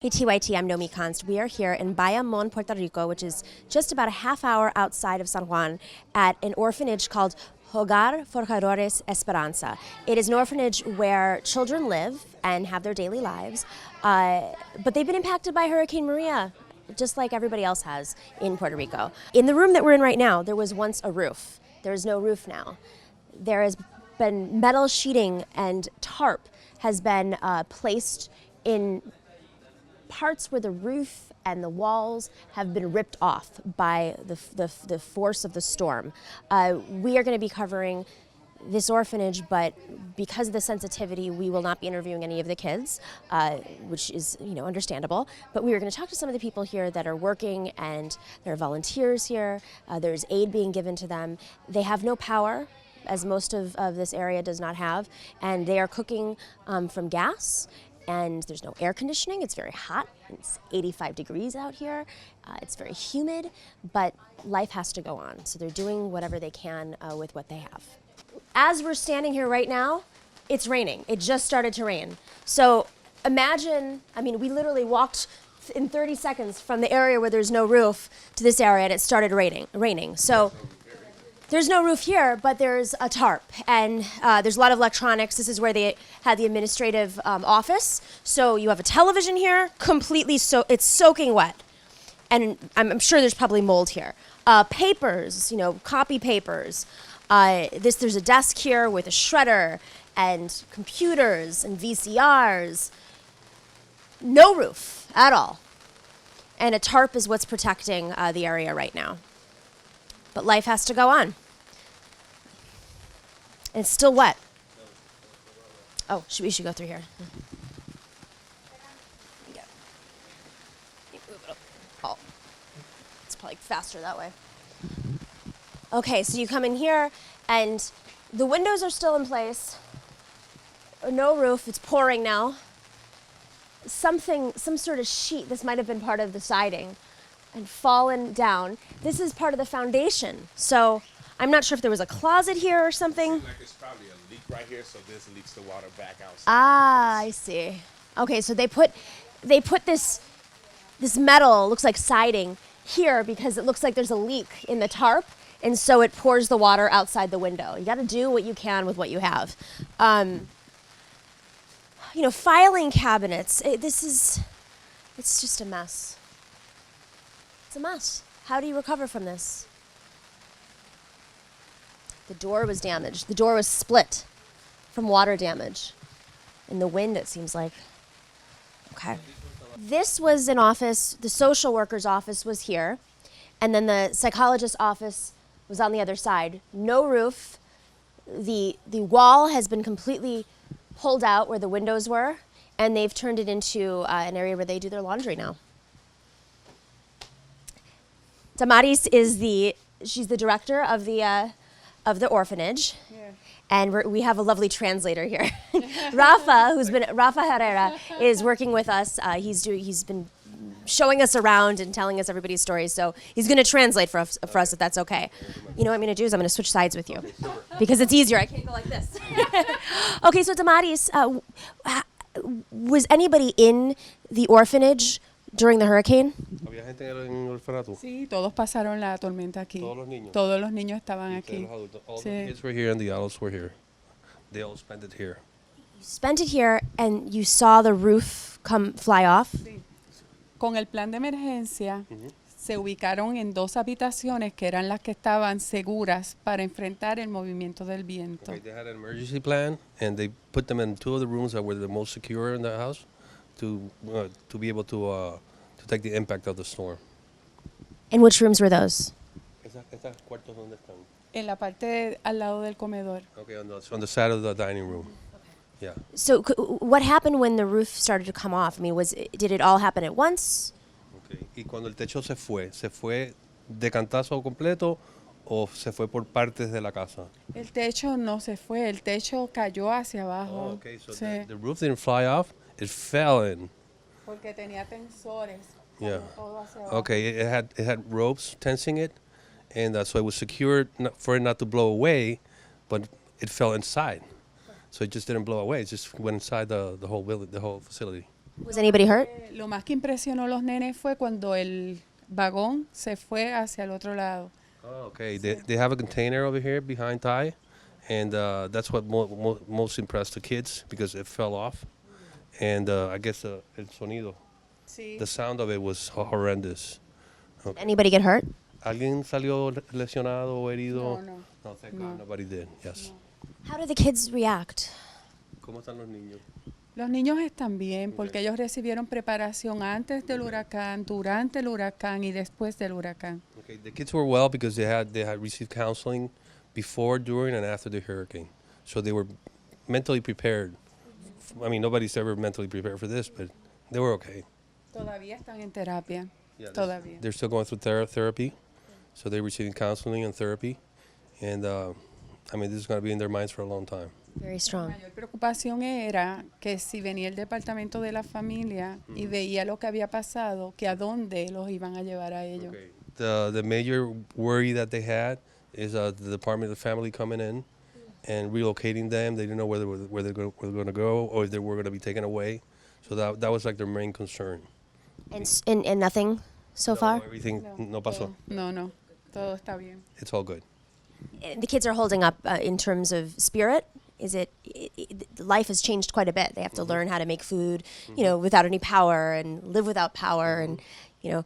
Hey TYT, I'm Nomi Const. We are here in Bayamon, Puerto Rico, which is just about a half hour outside of San Juan, at an orphanage called Hogar Forjadores Esperanza. It is an orphanage where children live and have their daily lives, but they've been impacted by Hurricane Maria, just like everybody else has in Puerto Rico. In the room that we're in right now, there was once a roof. There is no roof now. There has been metal sheeting and tarp has been placed in parts where the roof and the walls have been ripped off by the force of the storm. We are going to be covering this orphanage, but because of the sensitivity, we will not be interviewing any of the kids, which is understandable. But we are going to talk to some of the people here that are working, and there are volunteers here. There's aid being given to them. They have no power, as most of this area does not have, and they are cooking from gas. And there's no air conditioning. It's very hot. It's 85 degrees out here. It's very humid, but life has to go on. So they're doing whatever they can with what they have. As we're standing here right now, it's raining. It just started to rain. So imagine, we literally walked in 30 seconds from the area where there's no roof to this area, and it started raining. So there's no roof here, but there's a tarp, and there's a lot of electronics. This is where they had the administrative office. So you have a television here, it's soaking wet. And I'm sure there's probably mold here. Papers, copy papers. There's a desk here with a shredder and computers and VCRs. No roof at all. And a tarp is what's protecting the area right now. But life has to go on. And it's still wet. Oh, we should go through here. Oh, it's probably faster that way. Okay, so you come in here, and the windows are still in place. No roof, it's pouring now. Some sort of sheet, this might have been part of the siding, and fallen down. This is part of the foundation. So I'm not sure if there was a closet here or something. Like it's probably a leak right here, so this leaks the water back outside. Ah, I see. Okay, so they put this metal, looks like siding, here because it looks like there's a leak in the tarp, and so it pours the water outside the window. You got to do what you can with what you have. Filing cabinets. It's just a mess. It's a mess. How do you recover from this? The door was damaged. The door was split from water damage. In the wind, it seems like. Okay. This was an office. The social worker's office was here. And then the psychologist's office was on the other side. No roof. The wall has been completely pulled out where the windows were. And they've turned it into an area where they do their laundry now. Damaris she's the director of the orphanage, yeah. And we have a lovely translator here. Rafa Herrera is working with us. He's been showing us around and telling us everybody's stories. So he's going to translate for us if that's okay. You know what I'm going to do is I'm going to switch sides with you because it's easier. I can't go like this. Okay, so Damaris, was anybody in the orphanage during the hurricane? ¿Había gente en el orfanato? Sí, todos pasaron la tormenta aquí. Todos los niños. Todos los niños estaban aquí. All Sí. the kids were here and the adults were here. They all spent it here. You spent it here and you saw the roof fly off? Sí. Con el plan de emergencia se ubicaron en dos habitaciones que eran las que estaban seguras para enfrentar el movimiento del viento. Okay, they had an emergency plan and they put them in two of the rooms that were the most secure in the house to be able to take the impact of the storm. And which rooms were those? ¿Estas cuartos dónde están? En la parte al lado del comedor. Okay, on the side of the dining room. Yeah. So what happened when the roof started to come off? Did it all happen at once? Okay. Y cuando el techo se fue de cantazo completo o se fue por partes de la casa? El techo no se fue, el techo cayó hacia abajo. Oh, okay, so Sí. the roof didn't fly off, it fell in. Porque tenía tensores. Yeah. Todo hacia abajo. Okay, it had ropes tensing it, and so it was secured for it not to blow away, but it fell inside. So it just didn't blow away. It just went inside the whole facility. Was anybody hurt? Lo más que impresionó a los nenes fue cuando el vagón se fue hacia el otro lado. Oh, okay. They have a container over here behind Ty, and that's what most impressed the kids because it fell off, and I guess el sonido, Sí. the sound of it was horrendous. Did anybody get hurt? ¿Alguien salió lesionado o herido? No. No, thank God, nobody did. Yes. How do the kids react? ¿Cómo están los niños? Los niños están bien porque ellos recibieron preparación antes del huracán, durante el huracán y después del huracán. Okay, the kids were well because they had received counseling before, during, and after the hurricane, so they were mentally prepared. I mean, nobody's ever mentally prepared for this, but they were okay. Todavía están en terapia. Yeah, Todavía. They're still going through therapy, so they're receiving counseling and therapy, and I mean, this is going to be in their minds for a long time. Very La strong. mayor preocupación era que si venía el departamento de la familia y veía lo que había pasado, que a dónde los iban a llevar a ellos. Okay. The major worry that they had is the Department of Family coming in and relocating them. They didn't know where they were going to go or if they were going to be taken away. So that was like their main concern. And nothing so far? Everything no pasó. No, todo está bien. It's all good. The kids are holding up in terms of spirit. Is it life has changed quite a bit. They have to learn how to make food, you know, without any power and live without power and, you know,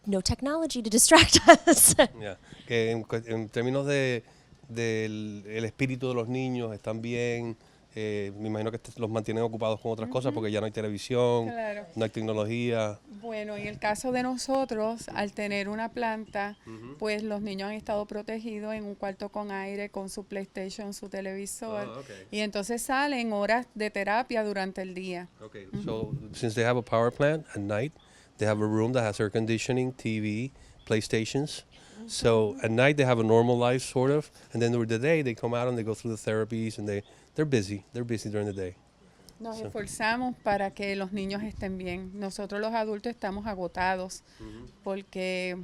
no technology to distract us. Yeah. Que en términos del el espíritu de los niños están bien. Me imagino que los mantienen ocupados con otras cosas porque ya no hay televisión, Claro. no hay tecnología. Bueno, en el caso de nosotros, al tener una planta, pues los niños han estado protegidos en un cuarto con aire, con su PlayStation, su televisor. Oh, okay. Y entonces salen horas de terapia durante el día. Okay, so since they have a power plant at night, they have a room that has air conditioning, TV, PlayStations. So at night they have a normal life, sort of, and then during the day they come out and they go through the therapies and they're busy. They're busy during the day. Nos esforzamos para que los niños estén bien. Nosotros los adultos estamos agotados porque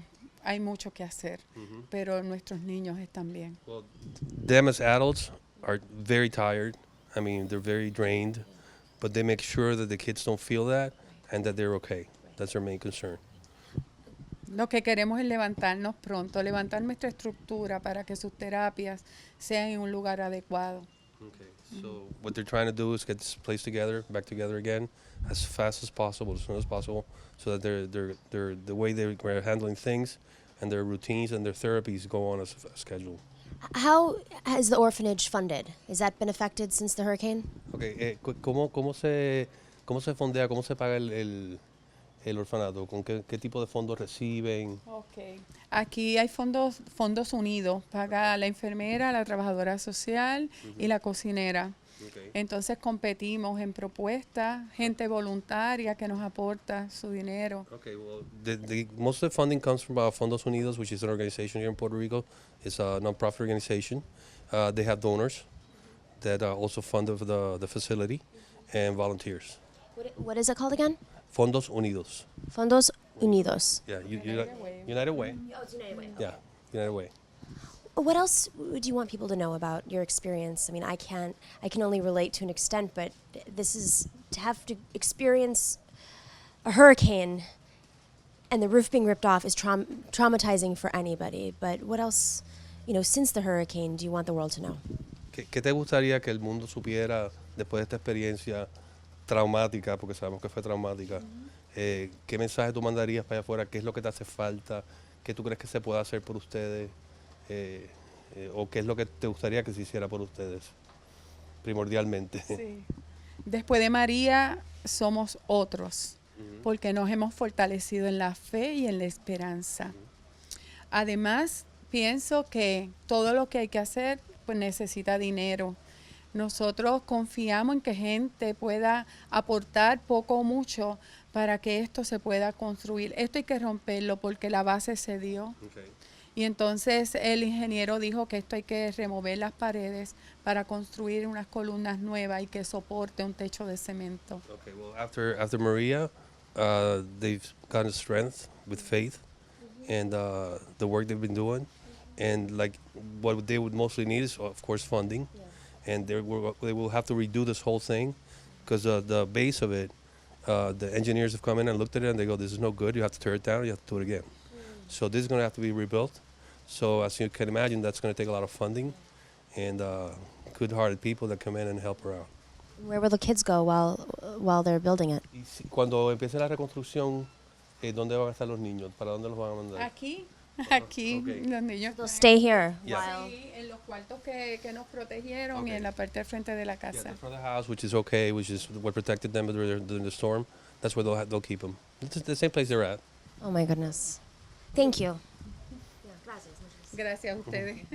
hay mucho que hacer, pero nuestros niños están bien. Well, them as adults are very tired. I mean, they're very drained, but they make sure that the kids don't feel that and that they're okay. That's their main concern. Lo que queremos es levantarnos pronto, levantar nuestra estructura para que sus terapias sean en un lugar adecuado. Okay. So what they're trying to do is get this place back together again, as fast as possible, as soon as possible, so that they're the way they're handling things, and their routines and their therapies go on as scheduled. How has the orphanage funded? Has that been affected since the hurricane? Okay. ¿Cómo se fondea, cómo se paga el orfanato? ¿Con qué tipo de fondos reciben? Okay. Aquí hay fondos unidos, paga la enfermera, la trabajadora social y la cocinera. Okay. Entonces competimos en propuestas, gente voluntaria que nos aporta su dinero. Okay, well, most of the funding comes from Fondos Unidos, which is an organization here in Puerto Rico. It's a nonprofit organization. They have donors that also fund the facility and volunteers. What is it called again? Fondos Unidos. Fondos Unidos. Yeah, United Way. United Way. Oh, it's United Way. Yeah, United Way. What else would you want people to know about your experience? I mean, I can only relate to an extent, but this is to have to experience a hurricane and the roof being ripped off is traumatizing for anybody. But what else, you know, since the hurricane, do you want the world to know? ¿Qué te gustaría que el mundo supiera después de esta experiencia traumática, porque sabemos que fue traumática? ¿Qué mensaje tú mandarías para allá afuera? ¿Qué es lo que te hace falta? ¿Qué tú crees que se puede hacer por ustedes? ¿O qué es lo que te gustaría que se hiciera por ustedes, primordialmente? Sí. Después de María somos otros, porque nos hemos fortalecido en la fe y en la esperanza. Además, pienso que todo lo que hay que hacer pues necesita dinero. Nosotros confiamos en que gente pueda aportar poco o mucho para que esto se pueda construir. Esto hay que romperlo porque la base se dio. Okay. Y entonces el ingeniero dijo que esto hay que remover las paredes para construir unas columnas nuevas y que soporte un techo de cemento. Okay, well, after Maria, they've gotten strength with faith and the work they've been doing. And like what they would mostly need is, of course, funding. And they will have to redo this whole thing because the base of it the engineers have come in and looked at it and they go, this is no good, you have to tear it down, you have to do it again. So this is going to have to be rebuilt. So as you can imagine, that's going to take a lot of funding and good-hearted people that come in and help her out. Where will the kids go while they're building it? Y cuando empiece la reconstrucción, ¿dónde van a estar los niños? ¿Para dónde los van a mandar? Aquí, aquí, Okay. los niños. They'll stay here Yeah. while. Sí, en los cuartos que nos protegieron y Okay. en la parte del frente de la Yeah, casa. the front of the house, which is okay, which is what protected them during the storm. That's where they'll keep them. It's the same place they're at. Oh my goodness. Thank you. Gracias a ustedes.